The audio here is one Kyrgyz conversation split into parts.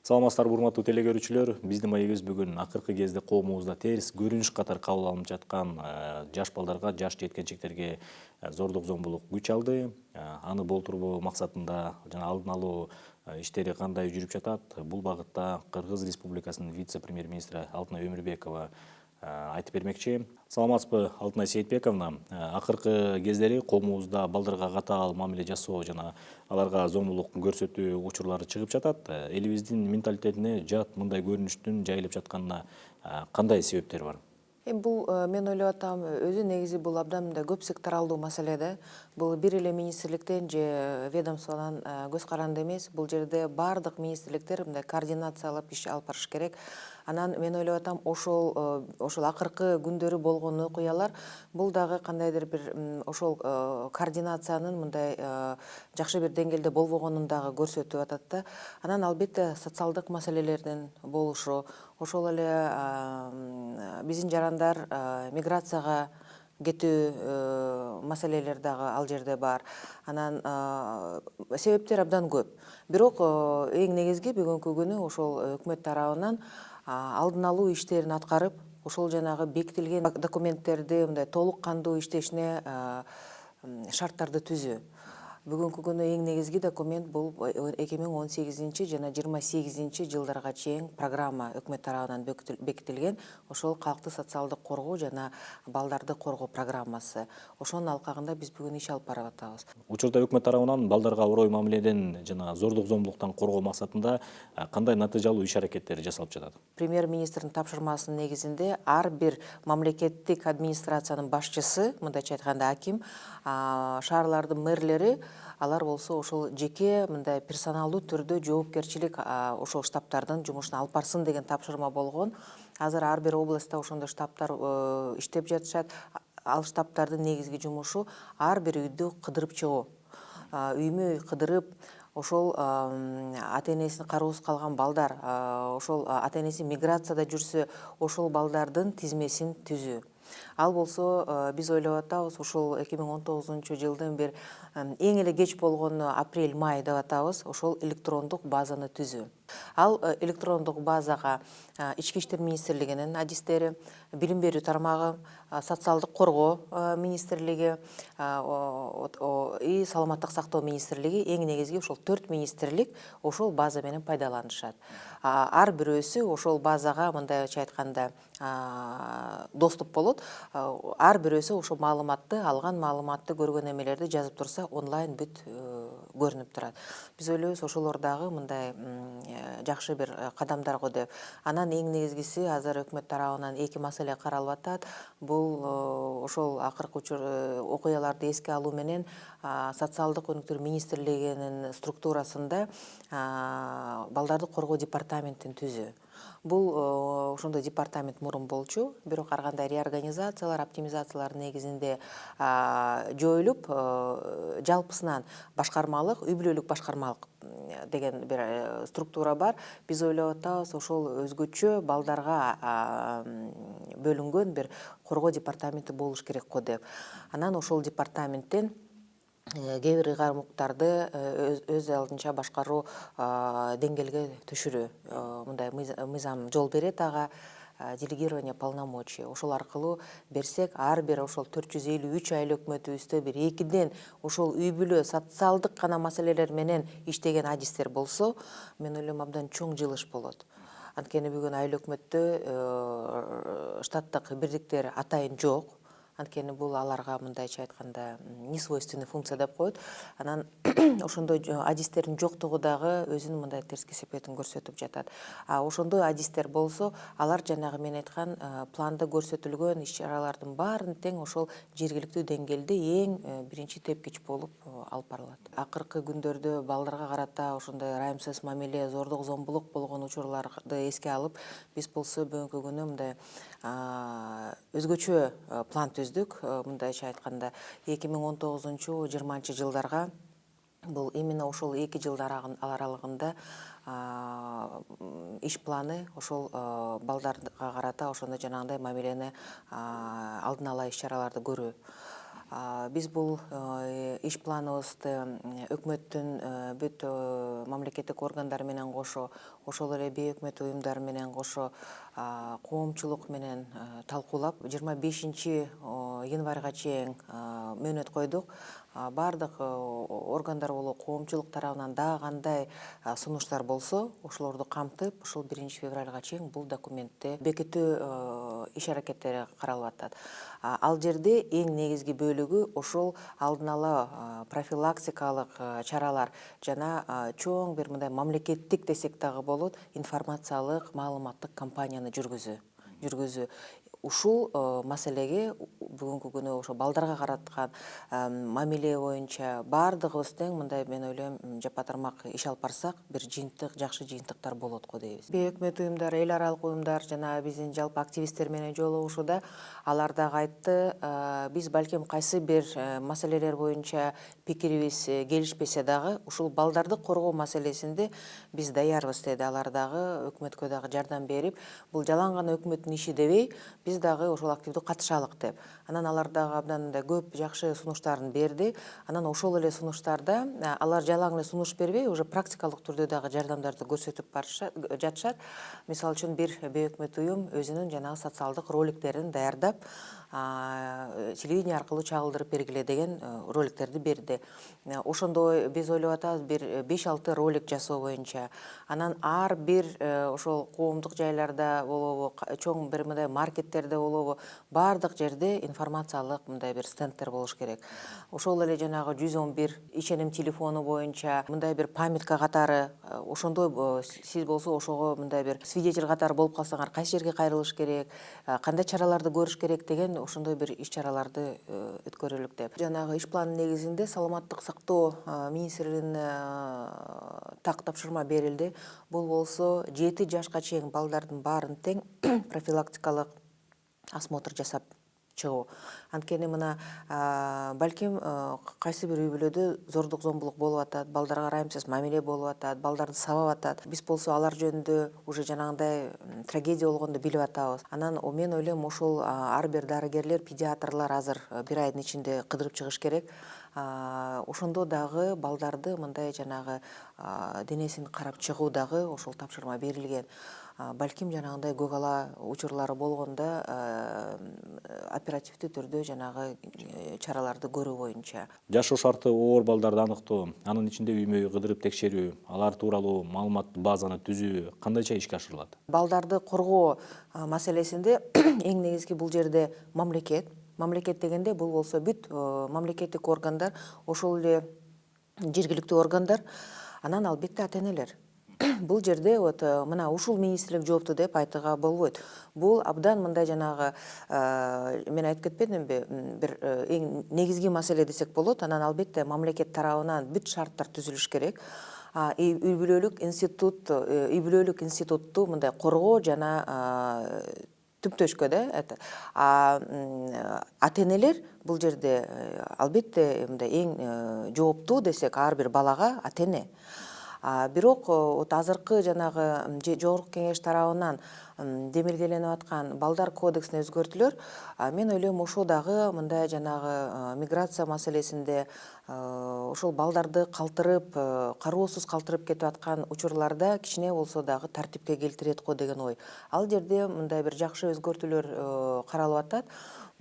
Саламатсыздар урматтуу телекөрүүчүлөр. Биздин маегибиз бүгүн акыркы кезде коомубузда терс көрүнүш катары кабыл алынып жаткан жаш балдарга, жаш жеткенчектерге зордук зомбулук күч алды. Аны болтурбоо максатында жана алдын алуу иштери кандай жүрүп жатат? Бул багытта Кыргыз Республикасынын вице-премьер-министри Алтынай Өмүрбекова айтып бермекчи. Саламатсызбы, Алтынай Сейитбековна? Акыркы кездери коомубузда балдарга катаал мамиле жасоо жана аларга зомбулук көрсөтүү учурлары чыгып жатат. Элибиздин менталитетине жат мындай көрүнүштүн жайылып жатканына кандай себептер бар? Бул мен ойлоп атам, өзү негизи бул абдан мындай көп секторалдуу маселе да. Бул бир эле министрликтен же ведомствонун көз каранды эмес. Бул жерде бардык министрликтер мындай координациялап иш алып барыш керек. Анан мен ойлоп атам, ошол акыркы күндөрү болгон окуялар бул дагы кандайдыр бир ошол координациянын мындай жакшы бир деңгээлде болбогонун дагы көрсөтүп атат да. Анан албетте социалдык маселелердин болушу, ошол эле биздин жарандар миграцияга кетүү маселелер дагы ал жерде бар. Анан себептер абдан көп. Бирок эң негизги бүгүнкү күнү ошол өкмөт тарабынан алдын алуу иштерин аткарып, ошол жанагы бекитилген документтерди мындай толук кандуу иштешине шарттарды түзүү. Бүгүнкү күнү эң негизги документ бул 2018 жана 28 жылдарга чейин программа өкмөт тарабынан бекитилген ошол калкты социалдык коргоо жана балдарды коргоо программасы. Ошонун алкагында биз бүгүн иш алып барып атабыз. Учурда өкмөт тарабынан балдарга орой мамиледен жана зордук зомбулуктан коргоо максатында кандай натыйжалуу иш-аракеттер жасалып жатат? Премьер-министрдин тапшырмасынын негизинде ар бир мамлекеттик администрациянын башчысы, мындайча айтканда аким, шаарлардын мэрлери, алар болсо ошол жеке мындай персоналдуу түрдө жоопкерчилик ошол штабтардын жумушун алып барсын деген тапшырма болгон. Азыр ар бир областта ошондой штабтар иштеп жатышат. Ал штабтардын негизги жумушу ар бир үйдү кыдырып чыгуу. Үймө үй кыдырып, ошол ата-энесин кароосуз калган балдар, ошол ата-энеси миграцияда жүрсө, ошол балдардын тизмесин түзүү. Ал болсо биз ойлоп атабыз, ошол 2019 жылдын бир эң эле кеч болгону апрель-май деп атабыз, ошол электрондук базаны түзүү. Ал электрондук базага Ички иштер министрлигинин адистери, билим берүү тармагы, социалдык коргоо министрлиги и саламаттык сактоо министрлиги, эң негизги ошол 4 министрлик ошол база менен пайдаланышат. Ар бирөөсү ошол базага мындайча айтканда доступ болот. Ар бирөөсү ошол маалыматты, алган маалыматты, көргөн эмелерди жазып турса, онлайн бүт көрүнүп турат. Биз ойлойбуз, ошолор дагы мындай жакшы бир кадамдар го деп. Анан эң негизгиси азыр өкмөт тарабынан 2 маселе каралып атат. Бул ошол акыркы окуяларды эске алуу менен социалдык өнүктүрүү министрлигинин структурасында балдарды коргоо департаментин түзүү. Бул ошондой департамент мурун болчу, бирок ар кандай реорганизациялар, оптимизациялар негизинде жоюлуп, жалпысынан башкармалык, үй бүлөлүк башкармалык деген бир структура бар. Биз ойлоп атабыз, ошол өзгөчө балдарга бөлүнгөн бир коргоо департаменти болуш керек го деп. Анан ошол департаменттен кээ бир ыйгарым-укуктарды өз алдынча башкаруу деңгээлге түшүрүү. Мындай мыйзам жол берет ага, делегирование полномочий. Ошол аркылуу берсек, ар бир ошол 453 айыл өкмөтүбүздө бир 2ден ошол үй бүлө социалдык гана маселелер менен иштеген адистер болсо, мен ойлойм абдан чоң жылыш болот. Анткени бүгүн айыл өкмөттө штаттык бирдиктер атайын жок. Анткени бул аларга мындайча айтканда несвойственный функция деп коет. Анан ошондой адистердин жоктугу дагы өзүнүн мындай терс кесепетин көрсөтүп жатат. Ошондой адистер болсо, алар жанагы мен айткан планда көрсөтүлгөн иш-чаралардын баарын тең ошол жергиликтүү деңгээлде эң биринчи тепкич болуп алып барылат. Акыркы күндөрдө балдарга карата ошондой ырайымсыз мамиле, зордук зомбулук болгон учурларды эске алып, биз болсо бүгүнкү күнү мындай өзгөчө план түздүк. Мындайча айтканда 2019-20 жылдарга бул именно ошол 2 жылдар аралыгында иш планы ошол балдарга карата ошондой жанагындай мамилени алдын ала иш-чараларды көрүү. Биз бул иш планыбызды өкмөттүн бүт мамлекеттик органдары менен кошо, ошол эле бейөкмөт уюмдар менен кошо, коомчулук менен талкуулап 25 январга чейин мөөнөт койдук. Бардык органдар болобу коомчулук тарабынан дагы кандай сунуштар болсо ошолорду камтып, ушул 1 февралга чейин бул документти бекитүү иш аракеттери каралып атат. Ал жерде эң негизги бөлүгү ошол алдын ала профилактикалык чаралар жана чоң бир мындай мамлекеттик десек дагы болот, информациялык, маалыматтык кампанияны жүргүзүү. Ушул маселеге бүгүнкү күнү ошо балдарга караткан мамиле боюнча бардыгыбыз тең мындай мен ойлойм жапатырмак иш алып барсак, бир жыйынтык, жакшы жыйынтыктар болот го дейбиз. Бейөкмөт уюмдар, эл аралык уюмдар жана биздин жалпы активисттер менен жолугушууда алар дагы айтты, биз балким кайсы бир маселелер боюнча пикирибиз келишпесе дагы, ушул балдарды коргоо маселесинде биз даярбыз деди. Алар дагы өкмөткө дагы жардам берип, бул жалаң гана өкмөттүн иши дебей, биз дагы ошол активдүү катышалык деп. Анан алар дагы абдан көп жакшы сунуштарын берди. Анан ошол эле сунуштарда алар жалаң эле сунуш бербей, уже практикалык түрдө дагы жардамдарды көрсөтүп жатышат. Мисалы үчүн бир бейөкмөт уюм өзүнүн жанагы социалдык роликтерин даярдап, телевидение аркылуу чагылдырып бергиле деген роликтерди берди. Ошондо биз ойлоп атабыз бир 5-6 ролик жасоо боюнча. Анан ар бир ошол коомдук жайларда болобу, чоң бир мындай маркеттерде болобу, бардык жерде информациялык мындай бир стендтер болуш керек. Ошол эле жанагы 111 ишеним телефону боюнча мындай бир памятка катары, ошондой сиз болсо ошого мындай бир свидетель катары болуп калсаңар кайсы жерге кайрылыш керек, кандай чараларды көрүш керек деген ошондой бир иш-чараларды өткөрөлүк деп. Жанагы иш планын негизинде саламаттык сактоо министрлигине так тапшырма берилди. Бул болсо 7 жашка чейин балдардын баарын тең профилактикалык осмотр жасап чыгуу. Анткени мына балким кайсы бир үй бүлөдө зордук зомбулук болуп атат, балдарга ырайымсыз мамиле болуп атат, балдарды сабап атат. Биз болсо алар жөнүндө уже жанагындай трагедия болгондо билип атабыз. Анан мен ойлойм ошол ар бир дарыгерлер, педиатрлар азыр 1 айдын ичинде кыдырып чыгыш керек. Ошондо дагы балдарды мындай жанагы денесин карап чыгуу дагы ошол тапшырма берилген. Балким жанагындай көк ала учурлары болгондо оперативдүү түрдө жанагы чараларды көрүү боюнча. Жашоо шарты оор балдарды аныктоо, анын ичинде үймө үй кыдырып текшерүү, алар тууралуу маалымат базаны түзүү кандайча ишке ашырылат? Балдарды коргоо маселесинде эң негизги бул жерде мамлекет дегенде бул болсо бүт мамлекеттик органдар, ошол эле жергиликтүү органдар, анан албетте ата-энелер. Бул жерде мына ушул министрлик жоопту деп айтууга болбойт. Бул абдан мындай жанагы мен айтып кетпедимби, бир эң негизги маселе десек болот. Анан албетте мамлекет тарабынан бүт шарттар түзүлүш керек. Үй бүлөлүк институтту мындай коргоо жана түптөшкө ата-энелер бул жерде албетте мындай эң жооптуу десек ар бир балага ата-эне. Бирок азыркы жанагы жогорку кеңеш тарабынан демилгеленип аткан балдар кодексине өзгөртүүлөр, мен ойлойм ошо дагы мындай жанагы миграция маселесинде ошол балдарды калтырып, кароосуз калтырып кетип аткан учурларда кичине болсо дагы тартипке келтирет го деген ой. Ал жерде мындай бир жакшы өзгөртүүлөр каралып атат.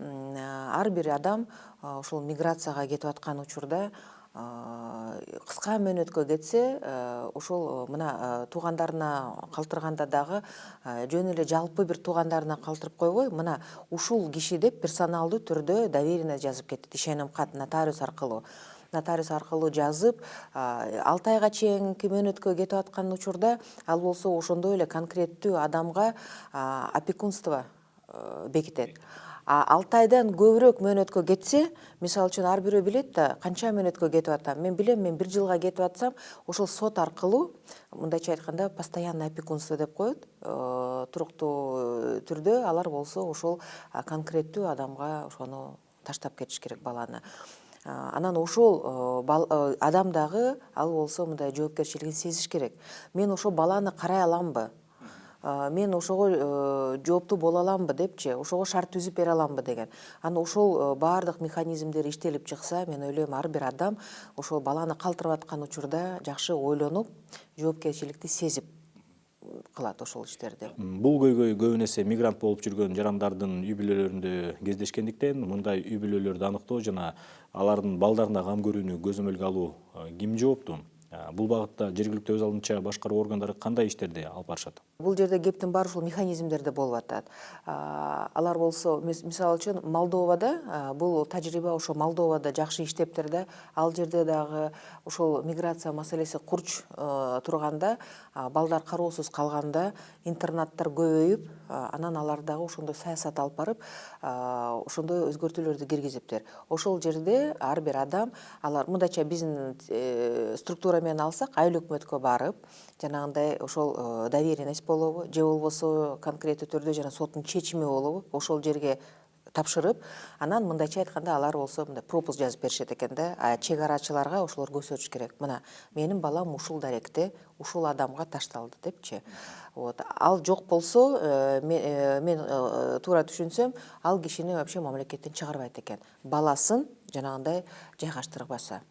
Ар бир адам ошол миграцияга кетип аткан учурда кыска мөөнөткө кетсе, ошол мына туугандарына калтырганда дагы жөн эле жалпы бир туугандарына калтырып койбой, мына ушул киши деп персоналдуу түрдө доверение жазып кетет, ишеним кат нотариус аркылуу жазып, 6 айга чейинки мөөнөткө кетип аткан учурда ал болсо ошондой эле конкреттүү адамга опекунство бекитет. 6 айдан көбүрөөк мөөнөткө кетсе, мисалы үчүн ар бирөө билет да канча мөөнөткө кетип атам. Мен билем, мен 1 жылга кетип атсам, ошол сот аркылуу, мындайча айтканда, постоянное опекунство деп коет. Туруктуу түрдө алар болсо ошол конкреттүү адамга ошону таштап кетиш керек баланы. Анан ошол адам дагы ал болсо мындай жоопкерчилигин сезиш керек. Мен ошол баланы карай аламбы? мен ошого жооптуу боло аламбы депчи, ошого шарт түзүп бере аламбы деген. Аны ошол баардык механизмдер иштелип чыкса, мен ойлойм ар бир адам ошол баланы калтырып аткан учурда жакшы ойлонуп, жоопкерчиликти сезип кылат ошол иштерди. Бул көйгөй көбүн эсе мигрант болуп жүргөн жарандардын үй бүлөлөрүндө кездешкендиктен мындай үй бүлөлөрдү аныктоо жана алардын балдарына кам көрүүнү көзөмөлгө алуу ким жооптуу? Бул багытта жергиликтүү өз алдынча башкаруу органдары кандай иштерди алып барышат? Бул жерде кептин баары ушул механизмдерде болуп атат. Алар болсо, мисалы үчүн Молдовада, бул тажрыйба ошо Молдовада жакшы иштептир да. Ал жерде дагы ошол миграция маселеси курч турганда, балдар кароосуз калганда, интернаттар көбөйүп, анан алар дагы ошондой саясат алып барып, ошондой өзгөртүүлөрдү киргизиптир. Ошол жерде ар бир адам, алар мындайча биздин структура менен алсак, айыл өкмөткө барып, жанагындай ошол доверенность болобу, же болбосо конкреттүү түрдө жана соттун чечими болобу, ошол жерге тапшырып, анан мындайча айтканда алар болсо мындай пропуск жазып беришет экен да, чек арачыларга ошолор көрсөтүш керек. Мына, менин балам ушул даректе, ушул адамга ташталды депчи. Ал жок болсо, мен туура түшүнсөм, ал кишини вообще мамлекеттен чыгарбайт экен. Баласын жанагындай жайгаштырбаса.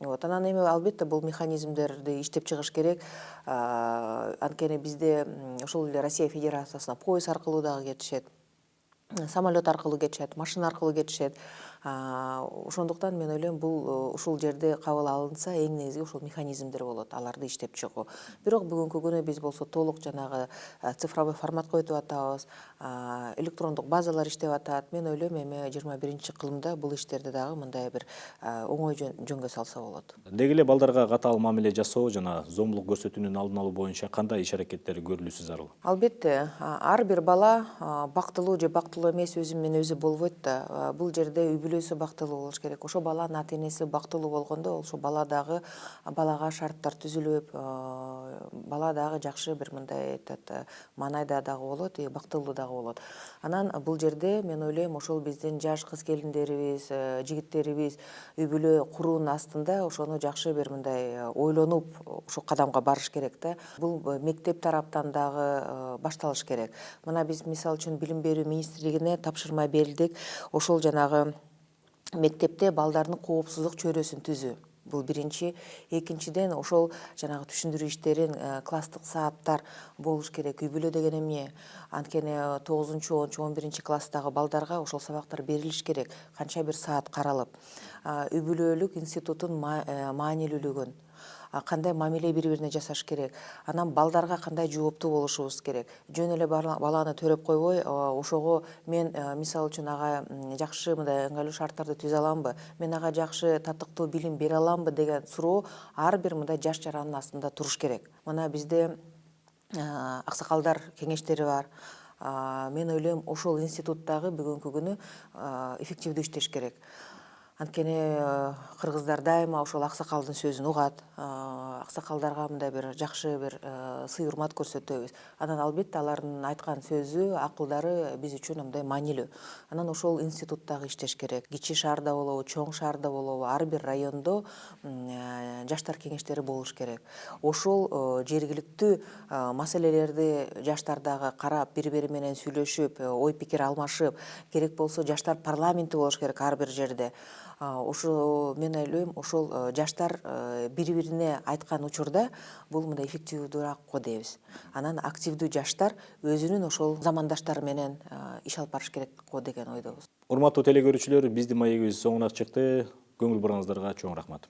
Анан эми албетте бул механизмдерди иштеп чыгыш керек. Анткени бизде ошол эле Россия Федерациясына поезд аркылуу дагы кетишет, самолет аркылуу кетишет, машина аркылуу кетишет. Ошондуктан мен ойлойм, бул ушул жерде кабыл алынса, эң негизги ушул механизмдер болот, аларды иштеп чыгуу. Бирок бүгүнкү күнү биз болсо толук жанагы цифровой форматка өтүп атабыз, электрондук базалар иштеп атат. Мен ойлойм, эми 21-кылымда бул иштерди дагы мындай бир оңой жөнгө салса болот. Деги эле балдарга катаал мамиле жасоо жана зомбулук көрсөтүүнүн алдын алуу боюнча кандай иш-аракеттер көрүлүүсү зарыл? Албетте, ар бир бала бактылуу же бактылуу эмес өзү менен өзү болбойт да. Бул жерде үй бүлөсү бактылуу болуш керек. Ошо баланын ата-энеси бактылуу болгондо, ошо балага шарттар түзүлүп, бала дагы жакшы бир мындай маанайда дагы болот, бактылуу дагы болот. Анан бул жерде мен ойлойм, ошол биздин жаш кыз келиндерибиз, жигиттерибиз үй бүлө куруунун астында ошону жакшы бир мындай ойлонуп, ушул кадамга барыш керек да. Бул мектеп тараптан дагы башталыш керек. Мына биз мисалы үчүн Билим берүү министрлигине тапшырма бердик. Ошол жанагы мектепте балдардын коопсуздук чөйрөсүн түзүү. Бул биринчи. Экинчиден, ошол жанагы түшүндүрүү иштерин, класстык сааттар болуш керек. Үй бүлө деген эмне? Анткени 9-10-11 класстагы балдарга ошол сабактар берилиш керек. Канча бир саат каралып. Үй бүлөлүк институттун маанилүүлүгүн, кандай мамиле бири-бирине жасаш керек. Анан балдарга кандай жооптуу болушубуз керек. Жөн эле баланы төрөп койбой, ошого мен мисалы үчүн ага жакшы мындай ыңгайлуу шарттарды түзө аламбы, мен ага жакшы татыктуу билим бере аламбы деген суроо ар бир мындай жаш жарандын астында туруш керек. Мына бизде аксакалдар кеңештери бар. Мен ойлойм, ошол институттагы бүгүнкү күнү эффективдүү иштеш керек. Анткени кыргыздар дайыма ошол аксакалдын сөзүн угат. Аксакалдарга мындай бир жакшы бир сый-урмат көрсөтөбүз. Анан албетте алардын айткан сөзү, акылдары биз үчүн мындай маанилүү. Анан ошол институттагы иштеш керек. Кичи шаарда болобу, чоң шаарда болобу, ар бир райондо жаштар кеңештери болуш керек. Ошол жергиликтүү маселелерди жаштар дагы карап, бири-бири менен сүйлөшүп, ой пикир алмашып, керек болсо жаштар парламенти болуш керек ар бир жерде. Ошо мен ойлойм, ошол жаштар бири-бирине айткан учурда бул мындай эффективдүүрөөк го дейбиз. Анан активдүү жаштар өзүнүн ошол замандаштары менен иш алып барыш керек го деген ойдобуз. Урматтуу телекөрүүчүлөр, биздин маегибиз соңуна чыкты. Көңүл бураңыздарга чоң рахмат.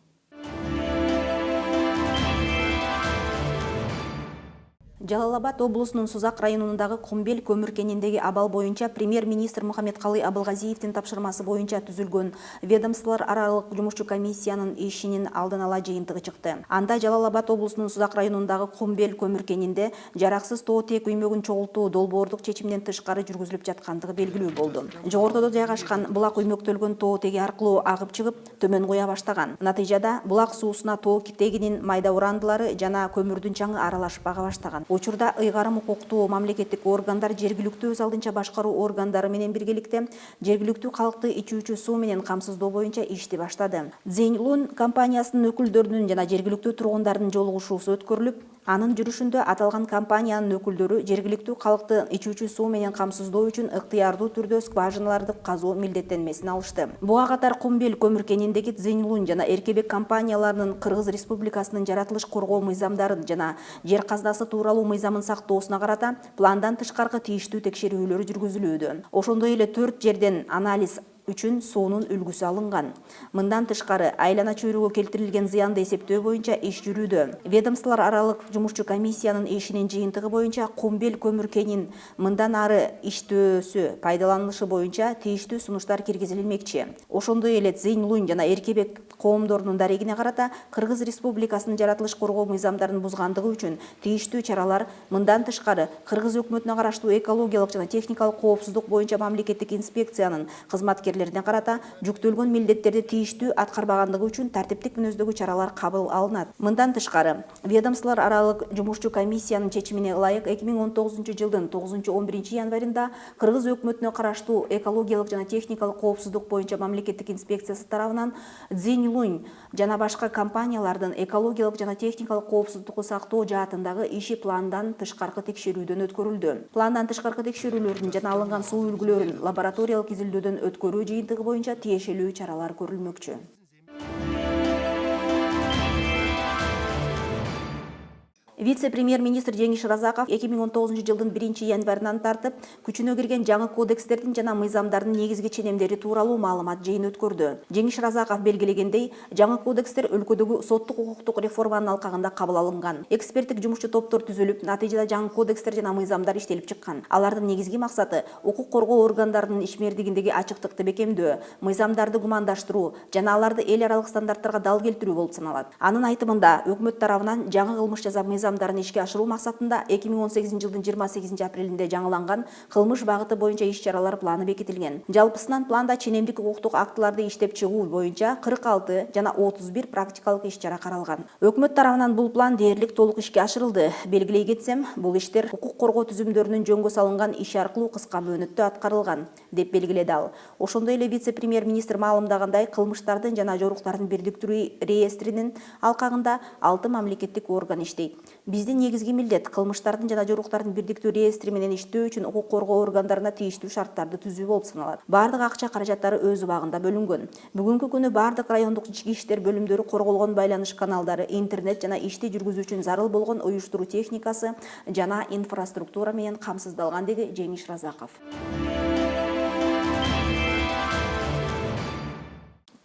Жалал Абад облусунун Сузак районундагы Комбел көмүр кениндеги абал боюнча премьер-министр Мухаммедкалый Абылгазиевдин тапшырмасы боюнча түзүлгөн ведомстволор аралык жумушчу комиссиянын ишинин алдын ала жыйынтыгы чыкты. Анда Жалал Абад облусунун Сузак районундагы Комбел көмүр кенинде жараксыз тоотек үймөгүн чогултуу долбоордук чечимден тышкары жүргүзүлүп жаткандыгы белгилүү болду. Жогорудо жайгашкан булак үймөктөлгөн тоотеги аркылуу агып чыгып төмөн куя баштаган. Натыйжада булак суусуна тоотегинин майда урандылары жана көмүрдүн чаңы аралашып ага баштаган. Учурда ыйгарым укуктуу мамлекеттик органдар жергиликтүү өз алдынча башкаруу органдары менен биргеликте жергиликтүү калкты ичүүчү суу менен камсыздоо боюнча ишти баштады. Зейнлун компаниясынын өкүлдөрүнүн жана жергиликтүү тургундардын жолугушуусу өткөрүлүп, Анын жүрүшүндө аталган компаниянын өкүлдөрү жергиликтүү калкты ичүүчү суу менен камсыздоо үчүн ыктыярдуу түрдө скважиналарды казуу милдеттенмесин алышты. Буга катар Кумбел көмүр кенендеги Цзиньлунь жана Эркебек компанияларынын Кыргыз Республикасынын жаратылыш коргоо мыйзамдарын жана жер казынасы тууралуу мыйзамын сактоосуна карата пландан тышкаркы тийиштүү текшерүүлөр жүргүзүлүүдө. Ошондой эле 4 жерден анализ үчүн суунун үлгүсү алынган. Мындан тышкары айлана чөйрөгө келтирилген зыянды эсептөө боюнча иш жүрүүдө. Ведомстволор аралык жумушчу комиссиянын ишинин жыйынтыгы боюнча Кумбел көмүр кенин мындан ары иштөөсү пайдаланышы боюнча тийиштүү сунуштар киргизилмекчи. Ошондой эле Цзиньлунь жана Эркебек коомдорунун дарегине карата Кыргыз Республикасынын жаратылыш коргоо мыйзамдарын бузгандыгы үчүн тийиштүү чаралар мындан тышкары Кыргыз өкмөтүнө караштуу экологиялык жана техникалык коопсуздук боюнча мамлекеттик инспекциянын кызматкерлерине карата жүктөлгөн милдеттерди тийиштүү аткарбагандыгы үчүн тартиптик мүнөздөгү чаралар кабыл алынат. Мындан тышкары ведомстволор аралык жумушчу комиссиянын чечимине ылайык 2019 жылдын 9-11 январында Кыргыз өкмөтүнө караштуу экологиялык жана техникалык коопсуздук боюнча мамлекеттик инспекциясы тарабынан Цзиньлунь жана башка компаниялардын экологиялык жана техникалык коопсуздукту сактоо жаатындагы иши пландан тышкаркы текшерүүдөн өткөрүлдү. Пландан тышкаркы текшерүүлөрдүн жана алынган суу үлгүлөрүн лабораториялык изилдөөдөн өткөрүү жыйынтыгы боюнча тиешелүү чаралар көрүлмөкчү. Вице-премьер-министр Жеңиш Разаков 2019 жылдын 1 январынан тартып күчүнө кирген жаңы кодекстердин жана мыйзамдардын негизги ченемдери тууралуу маалымат жыйын өткөрдү. Жеңиш Разаков белгилегендей, жаңы кодекстер өлкөдөгү соттук укуктук реформанын алкагында кабыл алынган. Эксперттик жумушчу топтор түзүлүп, натыйжада жаңы кодекстер жана мыйзамдар иштелип чыккан. Алардын негизги максаты укук коргоо органдарынын ишмердигиндеги ачыктыкты бекемдөө, мыйзамдарды гумандаштыруу жана аларды эл аралык стандарттарга дал келтирүү болуп саналат. Анын айтымында, өкмөт тарабынан жаңы кылмыш жаза мыйзамдарын ишке ашыруу максатында 2018 жылдын 28 апрелинде жаңыланган кылмыш багыты боюнча иш-чаралар планы бекитилген. Жалпысынан планда ченемдик укуктук актыларды иштеп чыгуу боюнча 46 жана 31 практикалык иш-чара каралган. Өкмөт тарабынан бул план дээрлик толук ишке ашырылды. Белгилей кетсем, бул иштер укук коргоо түзүмдөрүнүн жөнгө салынган иш аркылуу кыска мөөнөттө аткарылган, деп белгиледи ал. Ошондой эле вице-премьер-министр маалымдагандай, кылмыштардын жана жоруктардын бирдиктүү реестринин алкагында 6 мамлекеттик орган иштейт. Биздин негизги милдет кылмыштардын жана жоруктардын бирдиктүү реестри менен иштөө үчүн укук коргоо органдарына тийиштүү шарттарды түзүү болуп саналат. Бардык акча каражаттары өз убагында бөлүнгөн. Бүгүнкү күнү бардык райондук ички иштер бөлүмдөрү корголгон байланыш каналдары, интернет жана ишти жүргүзүү үчүн зарыл болгон уюштуруу техникасы жана инфраструктура менен камсыздалган, деди Жеңиш Разаков.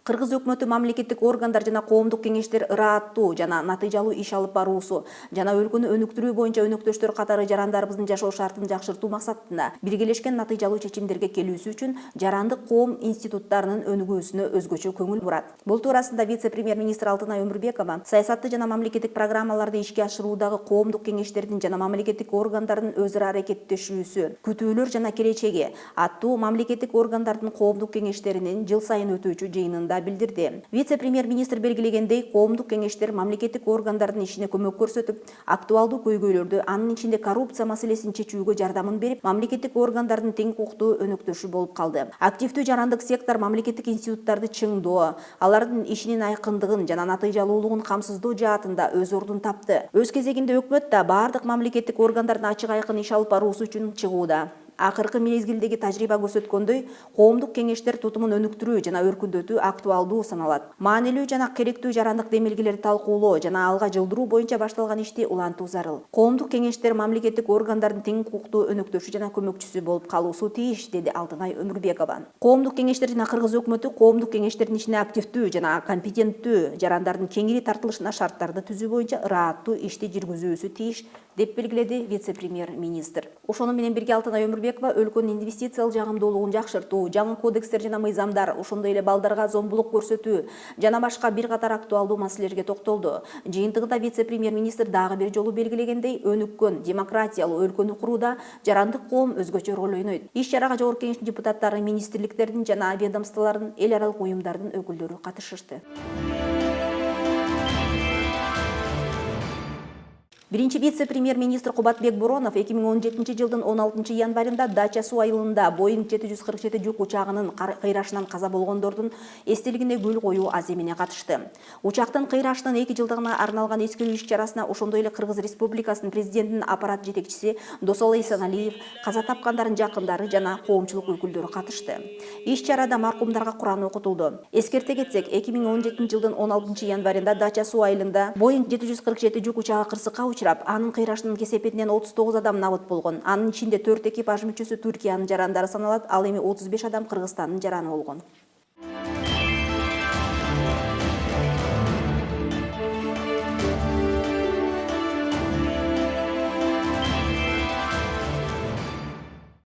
Кыргыз өкмөтү мамлекеттик органдар жана коомдук кеңештер ырааттуу жана натыйжалуу иш алып баруусу жана өлкөнү өнүктүрүү боюнча өнөктөштөр катары жарандарыбыздын жашоо шартын жакшыртуу максатында биргелешкен натыйжалуу чечимдерге келүүсү үчүн жарандык коом институттарынын өнүгүүсүнө өзгөчө көңүл бурат. Бул туурасында вице-премьер-министр Алтынай Өмүрбекова саясатты жана мамлекеттик программаларды ишке ашыруудагы коомдук кеңештердин жана мамлекеттик органдардын өз ара аракеттешүүсү, күтүүлөр жана келечеги аттуу мамлекеттик органдардын коомдук кеңештеринин жыл сайын өтүүчү жыйынында билдирди. Вице-премьер-министр белгилегендей, коомдук кеңештер мамлекеттик органдардын ишине көмөк көрсөтүп, актуалдуу көйгөйлөрдү, анын ичинде коррупция маселесин чечүүгө жардамын берип, мамлекеттик органдардын тең укуктуу өнөктөшү болуп калды. Активдүү жарандык сектор мамлекеттик институттарды чыңдоо, алардын ишинин айкындыгын жана натыйжалуулугун камсыздоо жаатында өз ордун тапты. Өз кезегинде өкмөт да бардык мамлекеттик органдардын ачык айкын иш алып баруусу үчүн чыгууда. Акыркы мезгилдеги тажрыйба көрсөткөндөй, коомдук кеңештер тутумун өнүктүрүү жана өркүндөтүү актуалдуу саналат. Маанилүү жана керектүү жарандык демилгелерди талкуулоо жана алга жылдыруу боюнча башталган ишти улантуу зарыл. Коомдук кеңештер мамлекеттик органдардын тең укуктуу өнөктөшү жана көмөкчүсү болуп калуусу тийиш, деди Алтынай Өмүрбекова. Коомдук кеңештер жана Кыргыз өкмөтү коомдук кеңештердин ишине активдүү жана компетенттүү жарандардын кеңири тартылышына шарттарды түзүү боюнча ырааттуу ишти жүргүзүүсү тийиш, деп белгиледи вице-премьер-министр. Ошону менен бирге Алтынай Өмүрбекова өлкөнүн инвестициялык жагымдуулугун жакшыртуу, жаңы кодекстер жана мыйзамдар, ошондой эле балдарга зомбулук көрсөтүү жана башка бир катар актуалдуу маселелерге токтолду. Жыйынтыгында вице-премьер-министр дагы бир жолу белгилегендей, өнүккөн демократиялуу өлкөнү курууда жарандык коом өзгөчө роль ойнойт. Иш-чарага жогорку кеңештин депутаттары, министрликтердин жана ведомстволордун, эл аралык уюмдардын өкүлдөрү катышышты. Биринчи вице-премьер-министр Кубатбек Боронов 2017 жылдын 16 январында Дача суу айылында Боинг 747 жүк учагынын кыйрашынан каза болгондордун эстелигине гүл коюу аземине катышты. Учактын кыйрашынын 2 жылдыгына арналган эскерүү иш-чарасына ошондой эле Кыргыз Республикасынын президентинин аппарат жетекчиси Досол Эсеналиев, каза тапкандардын жакындары жана коомчулук өкүлдөрү катышты. Иш-чарада маркумдарга Куран окутулду. Эскерте кетсек, 2017 жылдын 16 январында Дача суу айылында Боинг 747 жүк учагы кырсыкка учурап, анын кыйрашынын кесепетинен 39 адам набыт болгон. Анын ичинде 4 экипаж мүчөсү Түркиянын жарандары саналат, ал эми 35 адам Кыргызстандын жараны болгон.